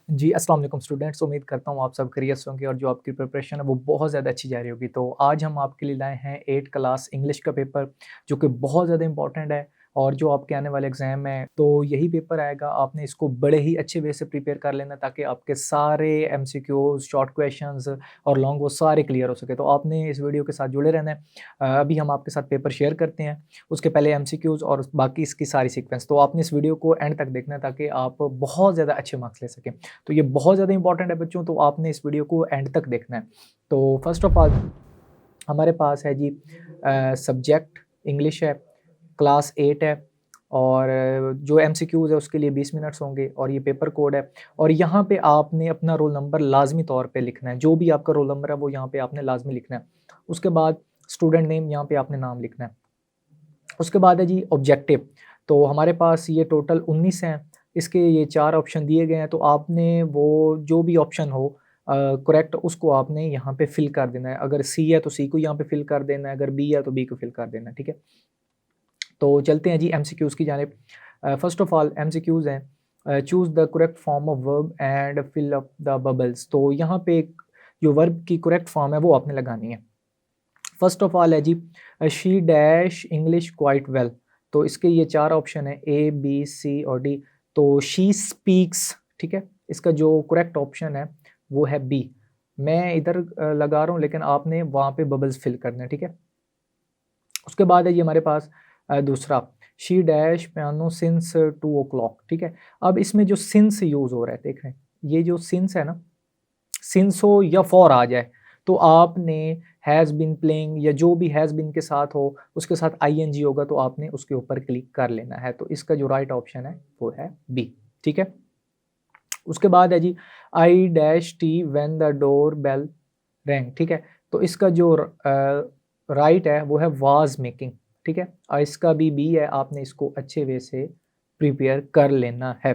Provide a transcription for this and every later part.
जी, अस्सलाम वालेकुम स्टूडेंट्स। उम्मीद करता हूँ आप सब खैरियत से होंगे और जो आपकी प्रिपरेशन है वो बहुत ज़्यादा अच्छी जा रही होगी। तो आज हम आपके लिए लाए हैं 8 क्लास इंग्लिश का पेपर जो कि बहुत ज़्यादा इम्पोर्टेंट है और जो आपके आने वाले एग्ज़ाम है तो यही पेपर आएगा। आपने इसको बड़े ही अच्छे वे से प्रिपेयर कर लेना ताकि आपके सारे एमसीक्यूज़, शॉर्ट क्वेश्चंस और लॉन्ग वो सारे क्लियर हो सके। तो आपने इस वीडियो के साथ जुड़े रहना है। अभी हम आपके साथ पेपर शेयर करते हैं, उसके पहले एमसीक्यूज़ और बाकी इसकी सारी सीक्वेंस। तो आपने इस वीडियो को एंड तक देखना है ताकि आप बहुत ज़्यादा अच्छे मार्क्स ले सकें। तो ये बहुत ज़्यादा इंपॉर्टेंट है बच्चों, तो आपने इस वीडियो को एंड तक देखना है। तो फर्स्ट ऑफ ऑल हमारे पास है जी सब्जेक्ट इंग्लिश है, क्लास 8 है और जो एमसीक्यूज़ है उसके लिए 20 मिनट्स होंगे और ये पेपर कोड है और यहाँ पे आपने अपना रोल नंबर लाज़मी तौर पे लिखना है। जो भी आपका रोल नंबर है वो यहाँ पे आपने लाज़मी लिखना है। उसके बाद स्टूडेंट नेम यहाँ पे आपने नाम लिखना है। उसके बाद है जी ऑब्जेक्टिव। तो हमारे पास ये टोटल 19 हैं, इसके ये 4 ऑप्शन दिए गए हैं, तो आपने वो जो भी ऑप्शन हो करेक्ट उसको आपने यहाँ पे फिल कर देना है। अगर सी है तो सी को यहाँ पे फिल कर देना है, अगर बी है तो बी को फिल कर देना है, ठीक है? तो चलते हैं जी एमसीक्यूज़ की जानिब। फर्स्ट ऑफ ऑल एमसीक्यूज़ हैं, choose the correct form of verb and fill up the bubbles. तो यहाँ पे जो वर्ब की करेक्ट फॉर्म है वो आपने लगानी है। फर्स्ट ऑफ ऑल है जी she dash English quite well. तो इसके ये 4 ऑप्शन है ए, बी, सी और डी। तो शी स्पीक्स, ठीक है? इसका जो करेक्ट ऑप्शन है वो है बी। मैं इधर लगा रहा हूँ लेकिन आपने वहाँ पे बबल्स फिल करने हैं, ठीक है? उसके बाद है ये हमारे पास दूसरा she dash piano since 2 o'clock, ठीक है? अब इसमें जो सिंस यूज़ हो रहा है देख रहे हैं, ये जो सिंस है ना, सिंस हो या फॉर आ जाए, तो आपने हैज़ बीन प्लेइंग या जो भी हैज़ बीन के साथ हो, उसके साथ आईएनजी होगा तो आपने उसके ऊपर क्लिक कर लेना है। तो इसका जो राइट ऑप्शन है वो है बी, ठीक है? उसके बाद है जी I dash tea when the door bell rang, ठीक है? तो इसका जो राइट है वो है वाज़ मेकिंग, ठीक है? और इसका भी बी है, आपने इसको अच्छे वे से प्रिपेयर कर लेना है।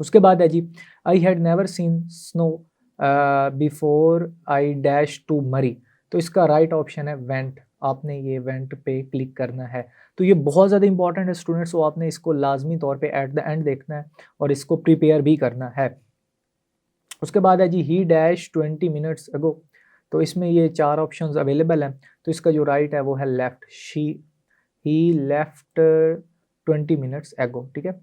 उसके बाद है जी I had never seen snow before I dash to Murree. तो इसका राइट ऑप्शन है वेंट, आपने ये वेंट पे क्लिक करना है। तो ये बहुत ज़्यादा इंपॉर्टेंट है स्टूडेंट्स, तो आपने इसको लाजमी तौर पे एट द एंड देखना है और इसको प्रिपेयर भी करना है। उसके बाद है जी ही डैश 20 मिनट्स अगो। तो इसमें ये 4 ऑप्शंस अवेलेबल हैं, तो इसका जो राइट है वो है left, she he left 20 minutes ago, ठीक है?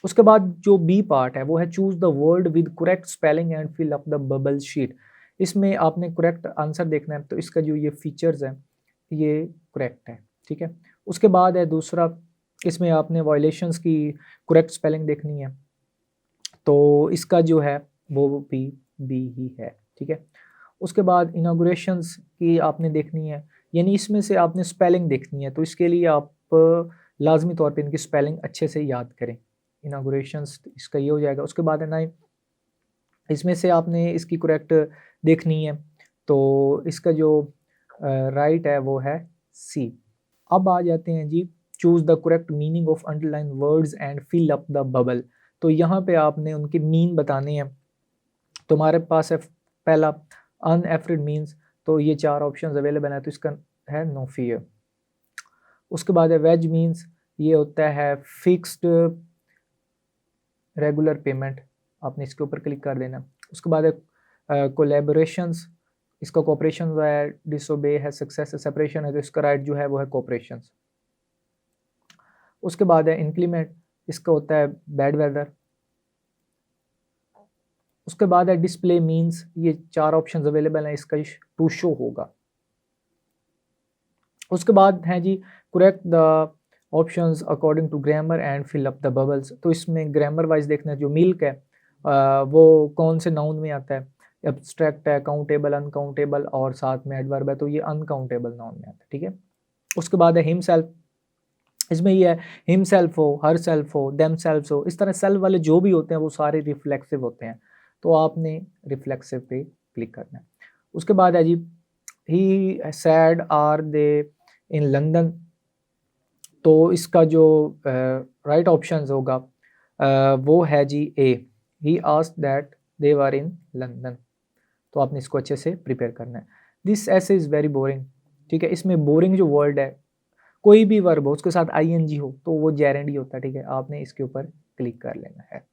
उसके बाद जो बी पार्ट है वो है choose the word with correct spelling and fill up the bubble sheet. इसमें आपने करेक्ट आंसर देखना है, तो इसका जो ये फीचर्स हैं ये करेक्ट है, ठीक है? उसके बाद है दूसरा, इसमें आपने वायलेशंस की करेक्ट स्पेलिंग देखनी है, तो इसका जो है वो भी बी ही है, ठीक है? उसके बाद इनॉग्रेशंस की आपने देखनी है, यानी इसमें से आपने स्पेलिंग देखनी है, तो इसके लिए आप लाज़मी तौर पे इनकी स्पेलिंग अच्छे से याद करें। इनॉग्रेशंस इसका ये हो जाएगा। उसके बाद है ना, इसमें से आपने इसकी करेक्ट देखनी है, तो इसका जो राइट है वो है सी। अब आ जाते हैं जी choose the correct meaning of underline words and fill up the bubble. तो यहाँ पे आपने उनके मीन बताने हैं। तुम्हारे पास है पहला अनएफ्रिड मीन्स, तो ये 4 ऑप्शंस अवेलेबल हैं, तो इसका है नो फियर। उसके बाद है वेज मीन्स, ये होता है फिक्स्ड रेगुलर पेमेंट, आपने इसके ऊपर क्लिक कर देना। उसके बाद है कोलैबोरेशंस, इसका कोऑपरेशन है, डिसोबे है, सक्सेस है, सेपरेशन है, तो इसका राइट जो है वो है कोऑपरेशंस। उसके बाद है इंक्लीमेंट, इसका होता है बैड वेदर। उसके बाद है डिस्प्ले मीन्स, ये 4 ऑप्शंस अवेलेबल हैं, इसका टू शो होगा। उसके बाद है जी correct the options according to grammar and fill up the bubbles. तो इसमें ग्रामर वाइज देखना है, जो मिल्क है वो कौन से नाउन में आता है, एब्स्ट्रैक्ट है, काउंटेबल, अनकाउंटेबल और साथ में एडवर्ब है, तो ये अनकाउंटेबल नाउन में आता है, ठीक है? उसके बाद है हिमसेल्फ, इसमें ये है हिमसेल्फ हो, हर सेल्फ हो, देम सेल्फ्स हो, इस तरह सेल्फ वाले जो भी होते हैं वो सारे रिफ्लेक्सिव होते हैं, तो आपने रिफ्लेक्सिव पे क्लिक करना है। उसके बाद है जी he said are they in London. तो इसका जो राइट ऑप्शन होगा वो है जी A, he asked that they were in London. तो आपने इसको अच्छे से प्रिपेयर करना है। दिस ऐसे इज़ वेरी बोरिंग, ठीक है? इसमें बोरिंग जो वर्ड है, कोई भी वर्ब हो उसके साथ आईएनजी हो तो वो जेरेंडी होता है, ठीक है? आपने इसके ऊपर क्लिक कर लेना है।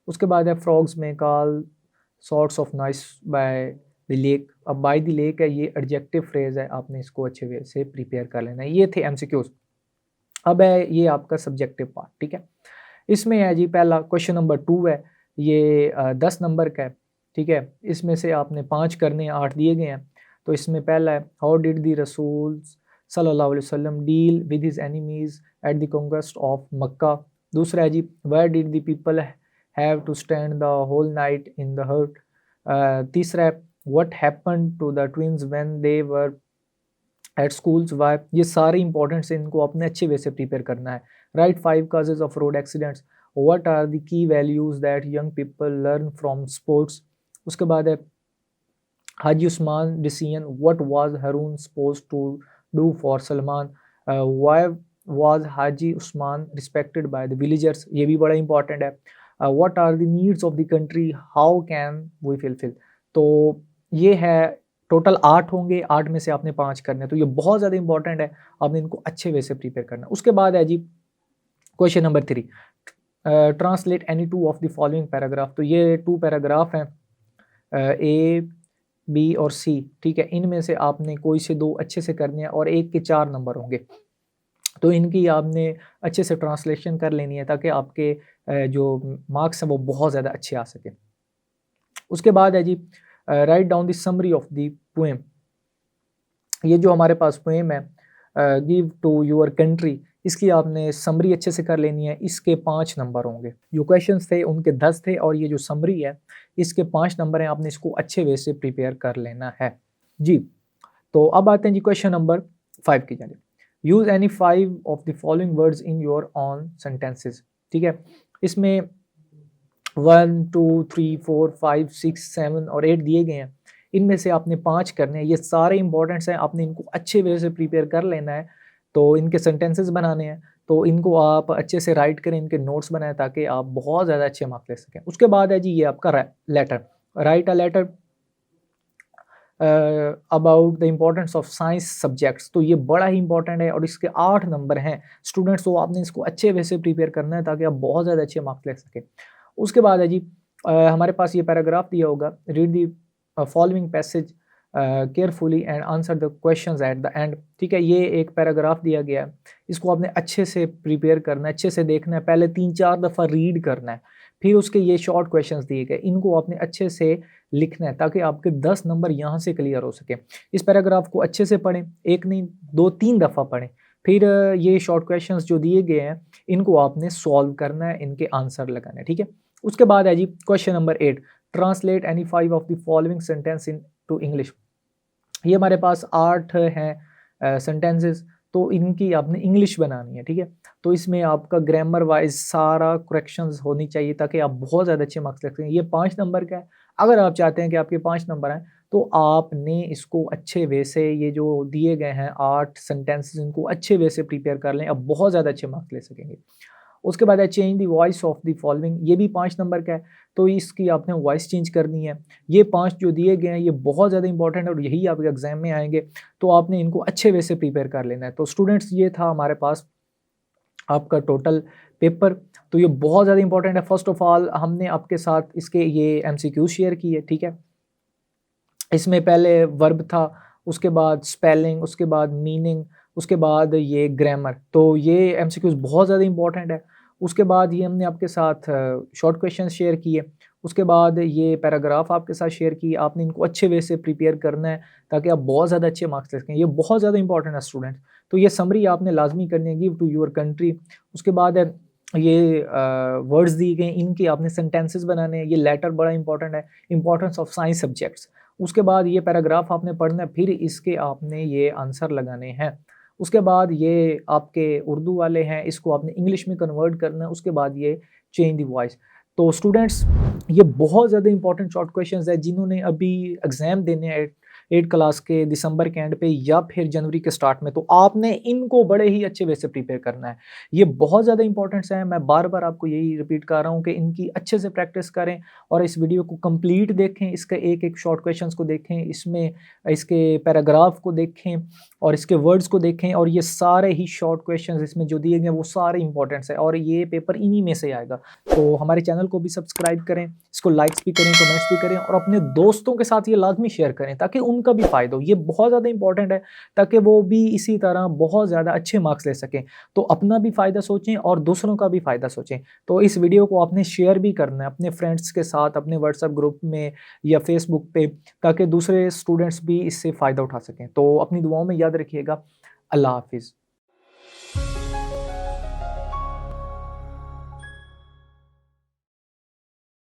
उसके बाद है फ्रॉग्स में call sorts of noise by the lake. अब बाय द लेक है, ये एडजेक्टिव फ्रेज है, आपने इसको अच्छे वे से प्रिपेयर कर लेना है। ये थे एमसीक्यूज। अब है ये आपका सब्जेक्टिव पार्ट, ठीक है। इसमें है जी पहला क्वेश्चन नंबर 2 है, ये 10 नंबर का है, ठीक है। इसमें से आपने 5 करने हैं, 8 दिए गए हैं। तो इसमें पहला है हाउ डिड द रसूल सल्लल्लाहु अलैहि वसल्लम deal with his enemies at the conquest of Makkah. दूसरा है जी where did the people have to stand the whole night in the hurt. तीसरा है what happened to the twins when they were at schools why. ये सारे important से इनको अपने अच्छे वे से प्रिपेयर करना है। Write 5 causes of road accidents. What are the key values that young people learn from sports. उसके बाद है Haji Usman decision, what was Haroon suppose to do for Salman. Why was Haji Usman respected by the villagers, ये भी बड़ा इंपॉर्टेंट है। What are the needs of the country, how can we fulfil. तो ये है टोटल 8 होंगे, 8 में से आपने 5 करने हैं, तो ये बहुत ज़्यादा इंपॉर्टेंट है, आपने इनको अच्छे वे से प्रिपेयर करना है। उसके बाद है जी question number 3, translate any 2 of the following paragraph. तो ये 2 पैराग्राफ हैं, ए बी और सी, ठीक है। इनमें से आपने कोई से 2 अच्छे से करने हैं और एक के 4 नंबर होंगे, तो इनकी आपने अच्छे से ट्रांसलेशन कर लेनी है ताकि आपके जो मार्क्स हैं वो बहुत ज़्यादा अच्छे आ सके। उसके बाद है जी write down the summary of the poem. ये जो हमारे पास पोएम है गिव टू योर कंट्री, इसकी आपने समरी अच्छे से कर लेनी है। इसके 5 नंबर होंगे, जो क्वेश्चंस थे उनके 10 थे और ये जो समरी है इसके 5 नंबर हैं, आपने इसको अच्छे वे से प्रिपेयर कर लेना है जी। तो अब आते हैं जी क्वेश्चन नंबर 5 की जानिब। Use any 5 of the following words in your on sentences, ठीक है। इसमें 1 2 3 4 5 6 7 और 8 दिए गए हैं, इनमें से आपने 5 करने हैं। ये सारे इंपॉर्टेंट्स हैं, आपने इनको अच्छे वे से प्रिपेयर कर लेना है। तो इनके सेंटेंसेस बनाने हैं, तो इनको आप अच्छे से राइट करें, इनके नोट्स बनाएं ताकि आप बहुत ज़्यादा अच्छे मार्क्स ले सकें। उसके बाद है जी ये आपका letter, write a letter about the importance of science subjects. तो ये बड़ा ही इंपॉर्टेंट है और इसके 8 नंबर हैं स्टूडेंट्स, तो आपने इसको अच्छे वे से प्रिपेयर करना है ताकि आप बहुत ज़्यादा अच्छे मार्क्स ले सकें। उसके बाद है जी हमारे पास ये पैराग्राफ दिया होगा, read the following passage carefully and answer the questions at the end, ठीक है। ये एक पैराग्राफ दिया गया है, इसको आपने अच्छे से प्रिपेयर करना है, अच्छे से देखना है, पहले 3-4 दफ़ा रीड करना है, फिर उसके ये शॉर्ट क्वेश्चंस दिए गए, इनको आपने अच्छे से लिखना है ताकि आपके 10 नंबर यहाँ से क्लियर हो सके। इस पैराग्राफ को अच्छे से पढ़ें, एक नहीं 2-3 दफ़ा पढ़ें, फिर ये शॉर्ट क्वेश्चंस जो दिए गए हैं इनको आपने सॉल्व करना है, इनके आंसर लगाना है, ठीक है। उसके बाद है जी question number 8, translate any 5 of the following sentence into English. ये हमारे पास 8 हैं सेंटेंसेस, तो इनकी आपने इंग्लिश बनानी है, ठीक है। तो इसमें आपका ग्रामर वाइज सारा करेक्शंस होनी चाहिए ताकि आप बहुत ज़्यादा अच्छे मार्क्स रख सकें। ये 5 नंबर का है, अगर आप चाहते हैं कि आपके 5 नंबर आएँ तो आपने इसको अच्छे वे से, ये जो दिए गए हैं 8 सेंटेंसेस, इनको अच्छे वे से प्रिपेयर कर लें, आप बहुत ज़्यादा अच्छे मार्क्स ले सकेंगे। उसके बाद है change the voice of the following, ये भी 5 नंबर का है, तो इसकी आपने वॉइस चेंज करनी है। ये 5 जो दिए गए हैं ये बहुत ज़्यादा इंपॉर्टेंट है और यही आपके एग्जाम में आएंगे, तो आपने इनको अच्छे वे से प्रिपेयर कर लेना है। तो स्टूडेंट्स ये था हमारे पास आपका टोटल पेपर, तो ये बहुत ज़्यादा इंपॉर्टेंट है। फर्स्ट ऑफ ऑल हमने आपके साथ इसके ये एमसीक्यू शेयर किए, ठीक है। इसमें पहले वर्ब था, उसके बाद स्पेलिंग, उसके बाद मीनिंग, उसके बाद ये ग्रामर, तो ये एमसीक्यूज बहुत ज़्यादा इंपॉर्टेंट है। उसके बाद ये हमने आपके साथ शॉर्ट क्वेश्चन शेयर किए, उसके बाद ये पैराग्राफ आपके साथ शेयर किए। आपने इनको अच्छे वे से प्रिपेयर करना है ताकि आप बहुत ज़्यादा अच्छे मार्क्स ले सकें, ये बहुत ज़्यादा इंपॉर्टेंट है स्टूडेंट। तो ये समरी आपने लाजमी करनी है, गिव टू योर कंट्री। उसके बाद है ये वर्ड्स दिए गए, इनके आपने सेंटेंसेस बनाने हैं। ये लेटर बड़ा इंपॉर्टेंट है, इंपॉर्टेंस ऑफ साइंस सब्जेक्ट्स। उसके बाद ये पैराग्राफ आपने पढ़ना है, फिर इसके आपने ये आंसर लगाने हैं। उसके बाद ये आपके उर्दू वाले हैं, इसको आपने इंग्लिश में कन्वर्ट करना है। उसके बाद ये चेंज द वॉइस। तो स्टूडेंट्स ये बहुत ज़्यादा इंपॉर्टेंट शॉर्ट क्वेश्चंस है, जिन्होंने अभी एग्ज़ाम देने हैं 8 क्लास के दिसंबर के एंड पे या फिर जनवरी के स्टार्ट में, तो आपने इनको बड़े ही अच्छे वे से प्रिपेयर करना है। ये बहुत ज़्यादा इंपॉर्टेंट्स हैं, मैं बार-बार आपको यही रिपीट कर रहा हूँ कि इनकी अच्छे से प्रैक्टिस करें और इस वीडियो को कंप्लीट देखें, इसके एक-एक शॉर्ट क्वेश्चंस को देखें, इसमें इसके पैराग्राफ को देखें और इसके वर्ड्स को देखें और ये सारे ही शॉर्ट क्वेश्चंस इसमें जो दिए गए हैं वो सारे इंपॉर्टेंट्स हैं और ये पेपर इन्हीं में से आएगा। तो हमारे चैनल को भी सब्सक्राइब करें, इसको लाइक्स भी करें, कमेंट्स भी करें और अपने दोस्तों के साथ ये लाज़मी शेयर करें ताकि उनका भी फ़ायदा हो। ये बहुत ज़्यादा इंपॉर्टेंट है ताकि वो भी इसी तरह बहुत ज़्यादा अच्छे मार्क्स ले सकें। तो अपना भी फ़ायदा सोचें और दूसरों का भी फ़ायदा सोचें। तो इस वीडियो को आपने शेयर भी करना है अपने फ्रेंड्स के साथ, अपने व्हाट्सएप ग्रुप में या फेसबुक पे, ताकि दूसरे स्टूडेंट्स भी इससे फ़ायदा उठा सकें। तो अपनी दुआओं में याद रखिएगा। अल्लाह हाफ़िज़।